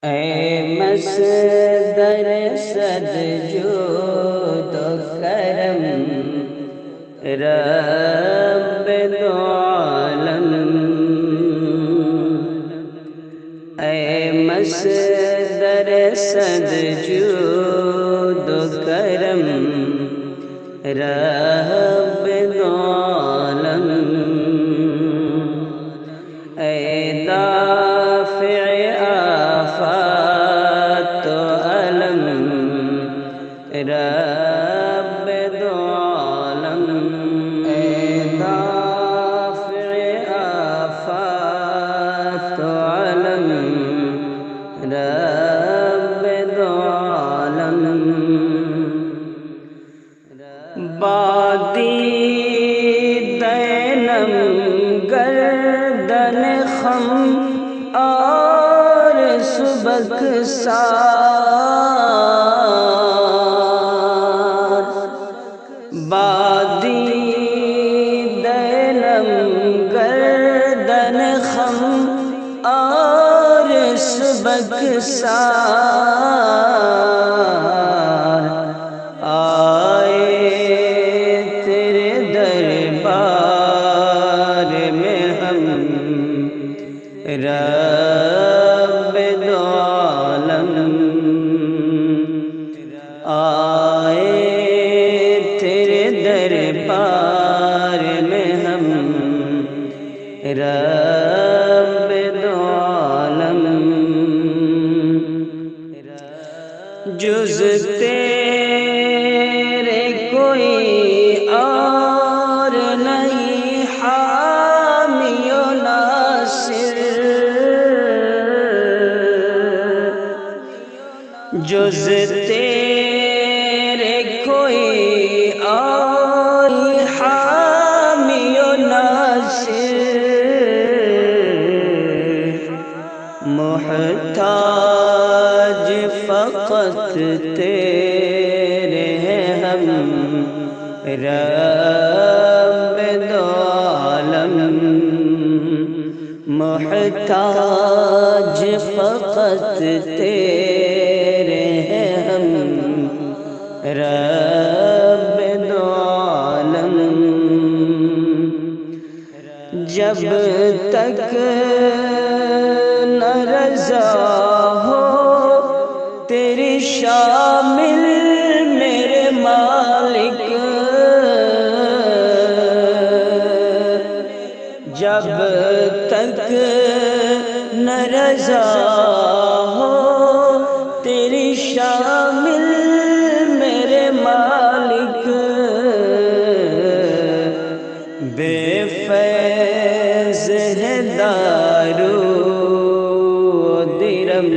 اے مصدر صد جود و کرم رب دو عالم، اے مصدر صد جود و کرم رب دو عالم، اے دافع آفات و علم رب دو عالم، اے دافع آفات و علم رب دو عالم، بادی دینم گردن خم اور سبک سار، بادی دینم گردن خم اور سبک سار، آئے تیرے دربار میں ہم رب دو عالم، آئے تیرے دربار میں ہم رب دو عالم، جز تیرے کوئی اور نہیں حامی و ناصر، جز تیرے کوئی اور حامی و ناصر، محتاج فقط تیرے ہیں ہم رب دو عالم، محتاج فقط تیرے ہیں ہم رب دو عالم، جب تک نہ رضا ہو تیری شامل میرے مالک، جب تک نہ رضا ہو تیری شامل میرے مالک، بے فیض ہے دارو درم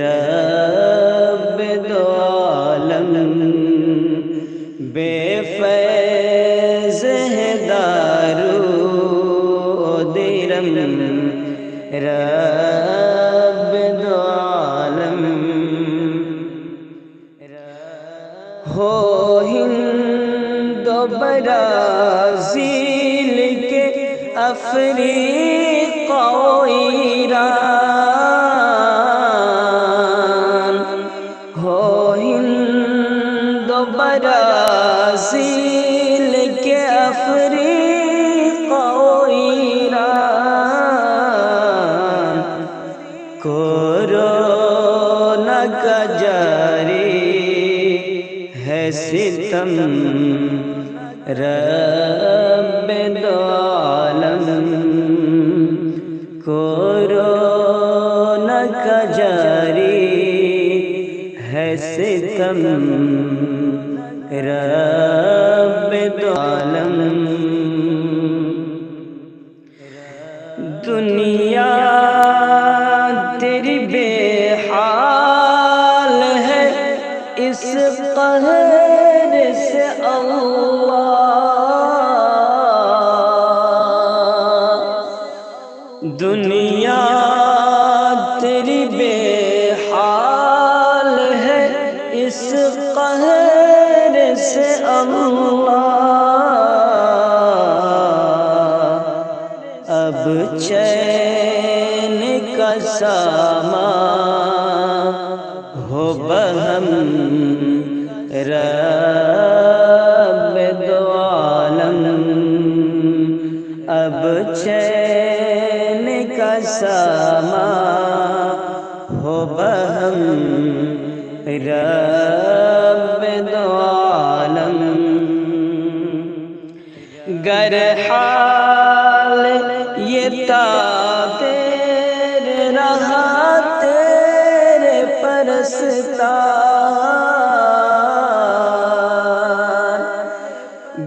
رب دو عالم، بے فیض ہے دارو درم رب دو عالم، ہو ہند و برازیل کے افریقہ و ایران، ہو ہند و برازیل کے افریقہ و ایران، کورونا کا جاری ہے ستم رب دو عالم، کورونا کا جاری ہے ستم رب دو عالم، دنیا تیری بے حال ہے اس قہر سے اللہ، دنیا تیری بے حال ہے اس قہر سے اللہ، اب چین کا سامان ہو بہم رب دو عالم، اب چین کا ساما ہو بہم رب دو عالم، گر حال یہ تابیر رہا تیرے پرستار،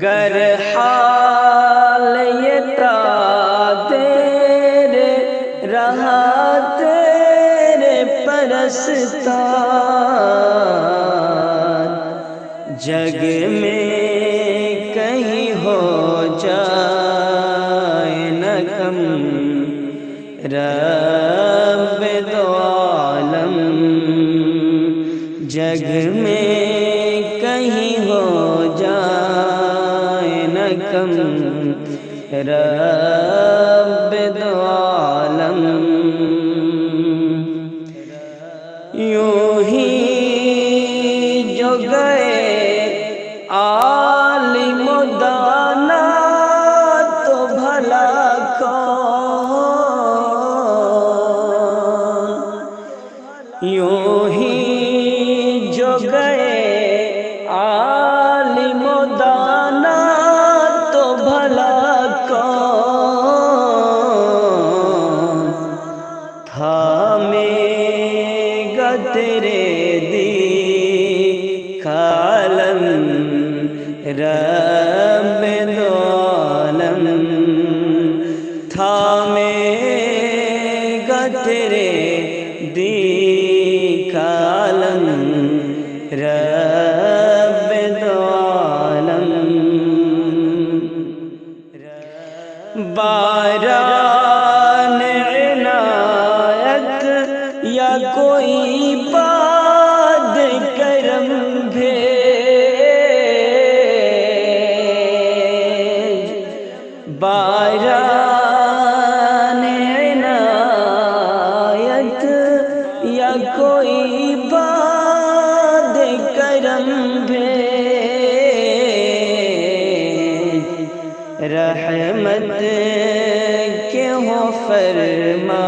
گر حال یہ تابیر رہا تیرے پرستار، جگ میں کہیں ہو جائے نہ کم رب دو عالم، جگ میں کہیں ہو جائے نہ کم رب دو عالم، یوں ہی جو گئے عالم و دانا تو بھلا کون، یوں ہی جو گئے عالم و دانا تو بھلا کون، تھامے گا تیرے دی کالم رب دو عالم، تھامے گا تیرے دی کالم رب دو عالم، باران عنایت یا کوئی باد کرم بھیج، باران عنایت یا کوئی باد کرم بھیج، رحمت کے ہو فرمان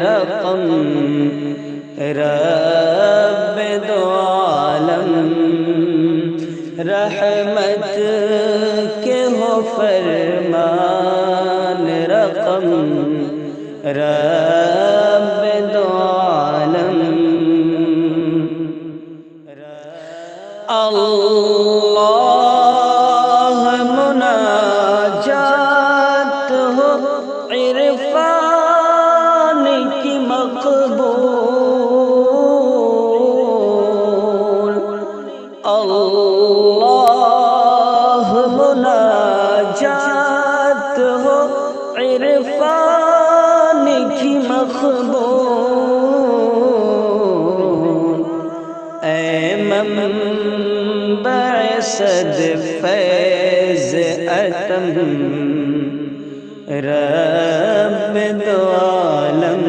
رقم رب دو عالم، رحمت کے ہو فرمان رقم رب دو عالم، اللہ مناجات ہو عرفان کی مقبول، اللہ مناجات ہو عرفان کی مقبول، اے منبع صد فیض عتم رب دو عالم،